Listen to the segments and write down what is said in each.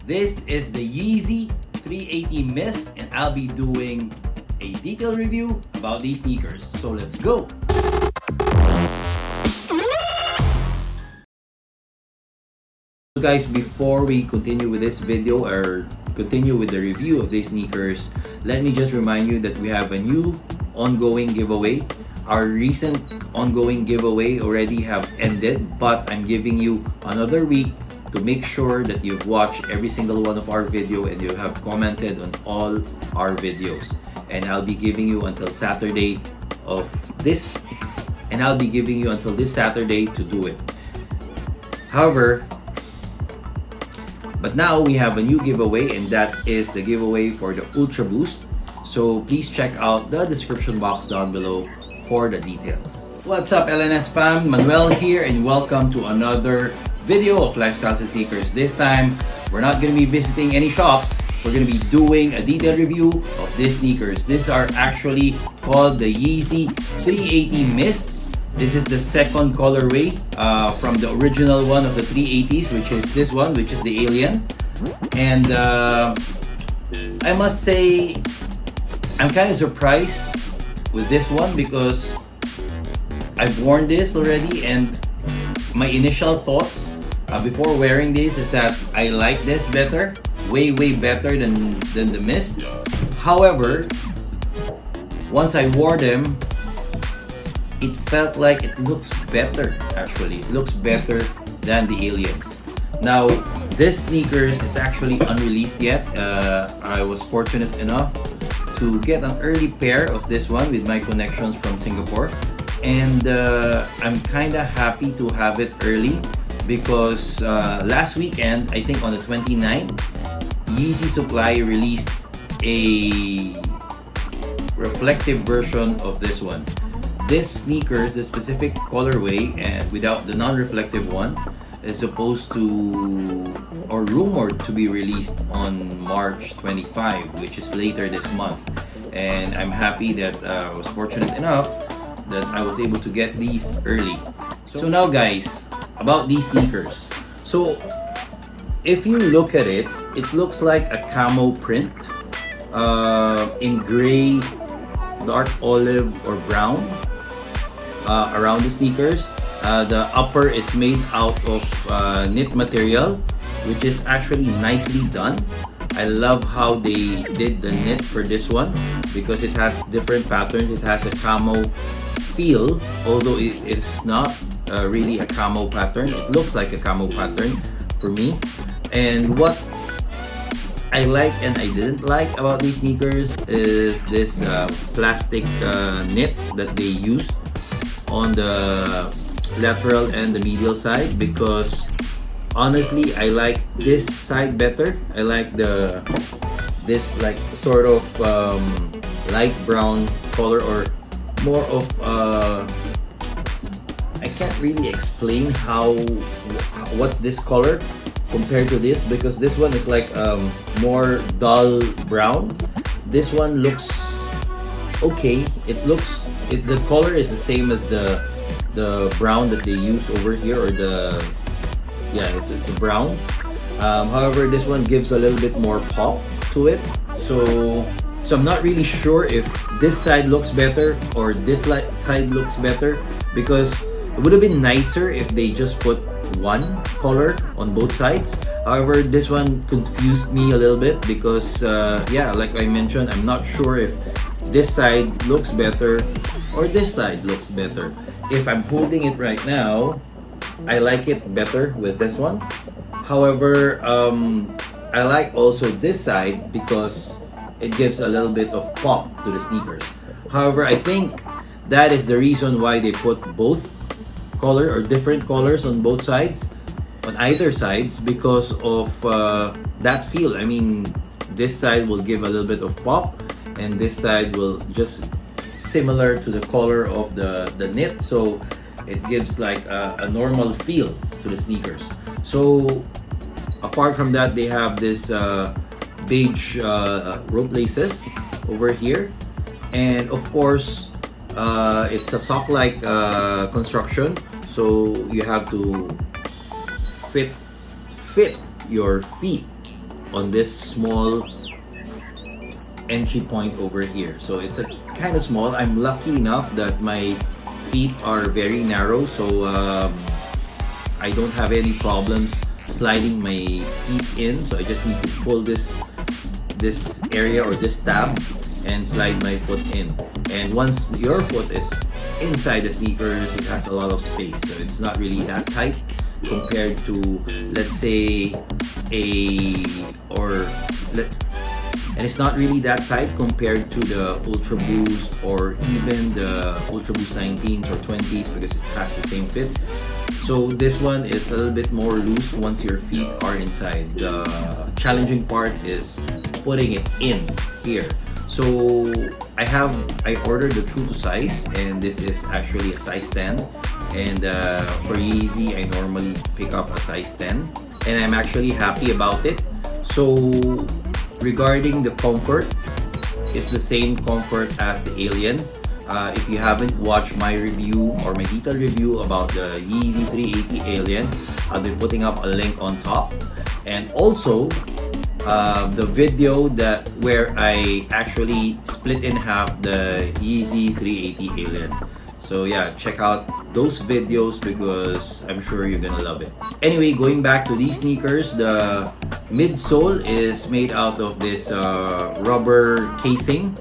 This is the Yeezy 380 Mist, and I'll be doing a detailed review about these sneakers. So let's go! So guys, before we continue with this video or continue with the review of these sneakers, let me just remind you that we have a new ongoing giveaway. Our recent ongoing giveaway already have ended, but I'm giving you another week to make sure that you've watched every single one of our video and you have commented on all our videos. And I'll be giving you until Saturday of this, and I'll be giving you until this Saturday to do it. However, but now we have a new giveaway, and that is the giveaway for the Ultra Boost. So please check out the description box down below for the details. What's up, LNS fam? Manuel here, and welcome to another video of Lifestyles and Sneakers. This time, we're not going to be visiting any shops. We're going to be doing a detailed review of these sneakers. These are actually called the Yeezy 380 Mist. This is the second colorway from the original one of the 380s, which is this one, which is the Alien. And I must say, I'm kind of surprised with this one because I've worn this already, and my initial thoughts before wearing this is that I like this better, way better than the Mist. However, once I wore them, it felt like it looks better. Actually, it looks better than the Aliens. Now, this sneakers is actually unreleased yet. I was fortunate enough to get an early pair of this one with my connections from Singapore, and I'm kind of happy to have it early because last weekend, I think on the 29th, Yeezy Supply released a reflective version of this one. This sneakers, the specific colorway and without the non-reflective one, is supposed to or rumored to be released on March 25, which is later this month. And I'm happy that I was fortunate enough that I was able to get these early. So now guys, about these sneakers. So if you look at it, it looks like a camo print in gray, dark olive or brown around the sneakers. The upper is made out of knit material, which is actually nicely done. I love how they did the knit for this one because it has different patterns. It has a camo feel, although it's not really a camo pattern. It looks like a camo pattern for me. And what I like and I didn't like about these sneakers is this plastic knit that they used on the lateral and the medial side, because honestly I like this side better. I like this like sort of light brown color, or more of I can't really explain what's this color compared to this, because this one is like more dull brown. This one looks okay. The color is the same as the brown that they use over here, or it's a brown. However, this one gives a little bit more pop to it. So I'm not really sure if this side looks better or this side looks better, because it would have been nicer if they just put one color on both sides. However, this one confused me a little bit because like I mentioned, I'm not sure if this side looks better or this side looks better. If I'm holding it right now, I like it better with this one. However, I like also this side because it gives a little bit of pop to the sneakers. However, I think that is the reason why they put both color or different colors on both sides, on either sides, because of that feel. I mean, this side will give a little bit of pop, and this side will just similar to the color of the knit, so it gives like a normal feel to the sneakers. So apart from that, they have this beige rope laces over here, and of course it's a sock-like construction, so you have to fit your feet on this small entry point over here. So it's a kind of small. I'm lucky enough that my feet are very narrow, so I don't have any problems sliding my feet in. So I just need to pull this area or this tab and slide my foot in. And once your foot is inside the sneakers, it has a lot of space, so it's not really that tight compared to, let's say, and it's not really that tight compared to the Ultra Boost or even the Ultra Boost 19s or 20s, because it has the same fit. So this one is a little bit more loose once your feet are inside. The challenging part is putting it in here. So I ordered the true to size, and this is actually a size 10. And for Yeezy, I normally pick up a size 10, and I'm actually happy about it. So regarding the comfort, it's the same comfort as the Alien. If you haven't watched my review or my detailed review about the Yeezy 380 Alien, I'll be putting up a link on top, and also the video where I actually split in half the Yeezy 380 Alien. So yeah, check out those videos because I'm sure you're gonna love it. Anyway, going back to these sneakers, the midsole is made out of this rubber casing,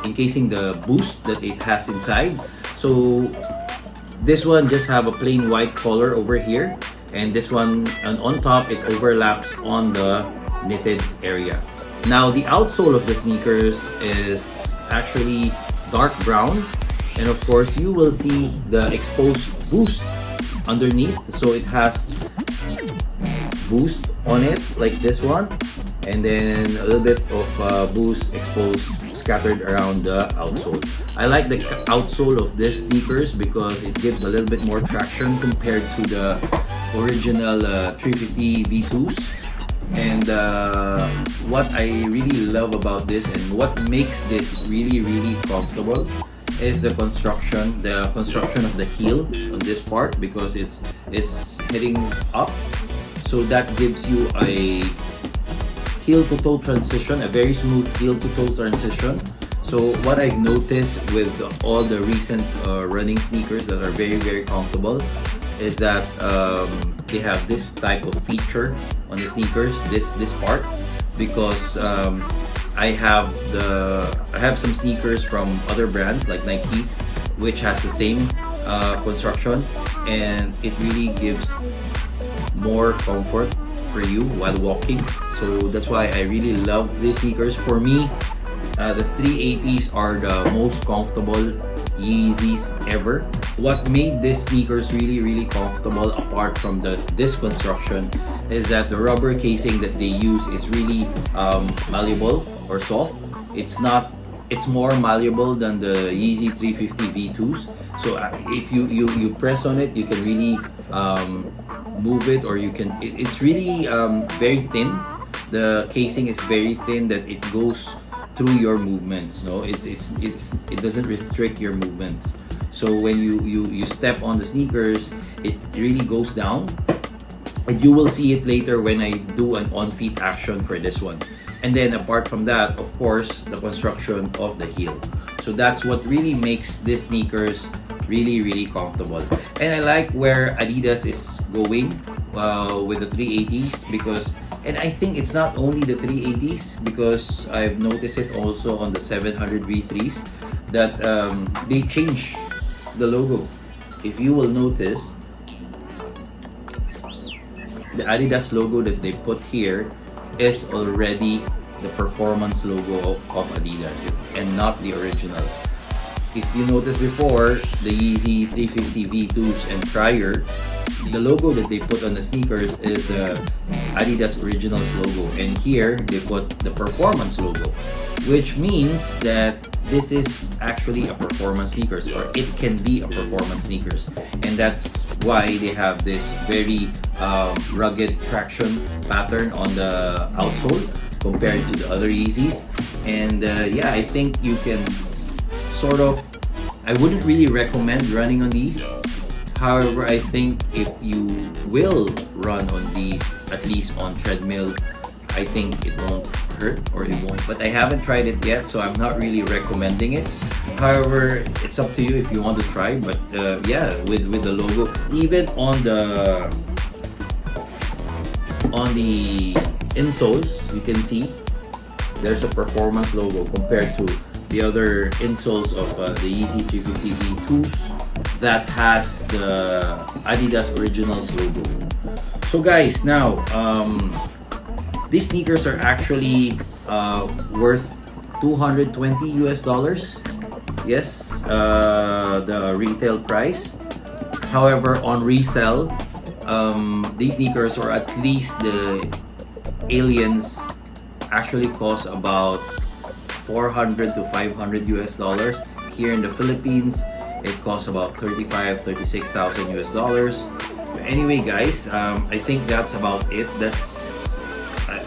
encasing the boost that it has inside. So this one just have a plain white color over here, and this one, and on top it overlaps on the knitted area. Now the outsole of the sneakers is actually dark brown, and of course you will see the exposed boost underneath. So it has boost on it like this one, and then a little bit of boost exposed scattered around the outsole. I like the outsole of this sneakers because it gives a little bit more traction compared to the original 350 V2s. And what I really love about this, and what makes this really comfortable, is the construction of the heel on this part, because it's hitting up, so that gives you a heel to toe transition, a very smooth heel to toe transition. So what I've noticed with all the recent running sneakers that are very comfortable is that they have this type of feature on the sneakers, this part, because I have some sneakers from other brands like Nike, which has the same construction, and it really gives more comfort for you while walking. So that's why I really love these sneakers. For me, the 380s are the most comfortable Yeezys ever. What made these sneakers really comfortable, apart from this construction, is that the rubber casing that they use is really malleable or soft. It's more malleable than the Yeezy 350 V2s. So if you press on it, you can really move it, or it's really very thin. The casing is very thin that it goes through your movements. No, it doesn't restrict your movements. So when you step on the sneakers, it really goes down, and you will see it later when I do an on-feet action for this one. And then apart from that, of course, the construction of the heel. So that's what really makes these sneakers really comfortable. And I like where Adidas is going with the 380s, because, and I think it's not only the 380s, because I've noticed it also on the 700 V3s that they change the logo. If you will notice, the Adidas logo that they put here is already the performance logo of Adidas, and not the original. If you notice before, the Yeezy 350 V2s and prior, the logo that they put on the sneakers is the Adidas Originals logo, and here they put the performance logo, which means that this is actually a performance sneakers, or it can be a performance sneakers, and that's why they have this very rugged traction pattern on the outsole compared to the other Yeezys. And yeah, I think you can I wouldn't really recommend running on these. However, I think if you will run on these, at least on treadmill, I think it won't hurt or it won't, but I haven't tried it yet, so I'm not really recommending it. However, it's up to you if you want to try. But yeah, with the logo, even on the insoles, you can see there's a performance logo compared to the other insoles of the Yeezy 350 V2s that has the Adidas Originals logo. So guys, now these sneakers are actually worth $220 US. Yes, the retail price. However, on resale, these sneakers, or at least the aliens, actually cost about $400 to $500 US. Here in the Philippines, it costs about $35,000 to $36,000 US. But anyway, guys, I think that's about it.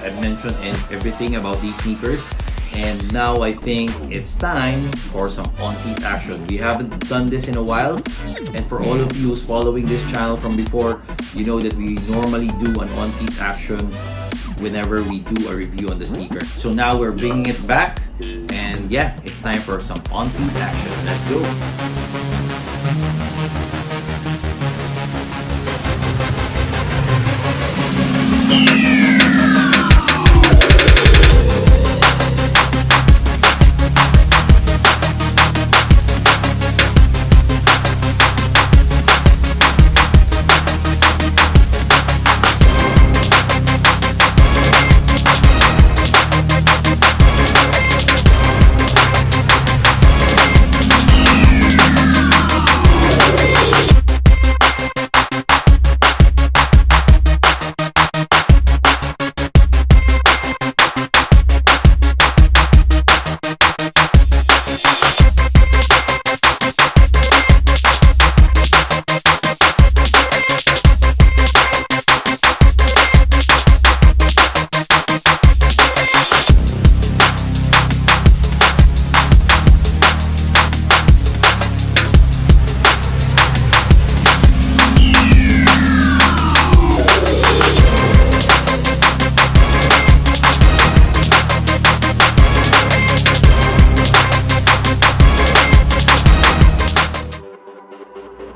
I've mentioned everything about these sneakers. And now I think it's time for some on-feet action. We haven't done this in a while. And for all of you who's following this channel from before, you know that we normally do an on-feet action whenever we do a review on the sneaker. So now we're bringing it back. And yeah, it's time for some on-feet action. Let's go.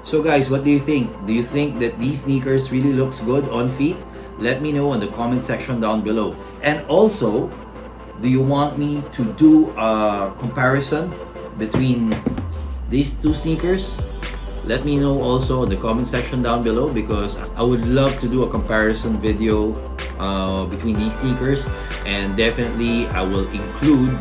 So guys, what do you think? Do you think that these sneakers really looks good on feet? Let me know in the comment section down below. And also, do you want me to do a comparison between these two sneakers? Let me know also in the comment section down below, because I would love to do a comparison video between these sneakers, and definitely I will include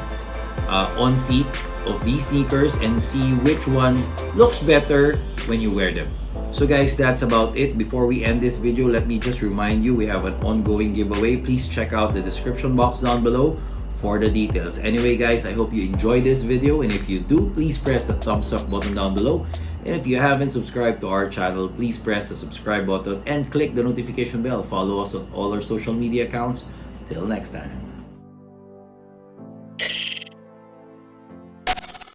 on feet of these sneakers and see which one looks better when you wear them. So guys, that's about it. Before we end this video, let me just remind you we have an ongoing giveaway. Please check out the description box down below for the details. Anyway guys, I hope you enjoyed this video, and if you do, please press the thumbs up button down below. And if you haven't subscribed to our channel, please press the subscribe button and click the notification bell. Follow us on all our social media accounts. Till next time.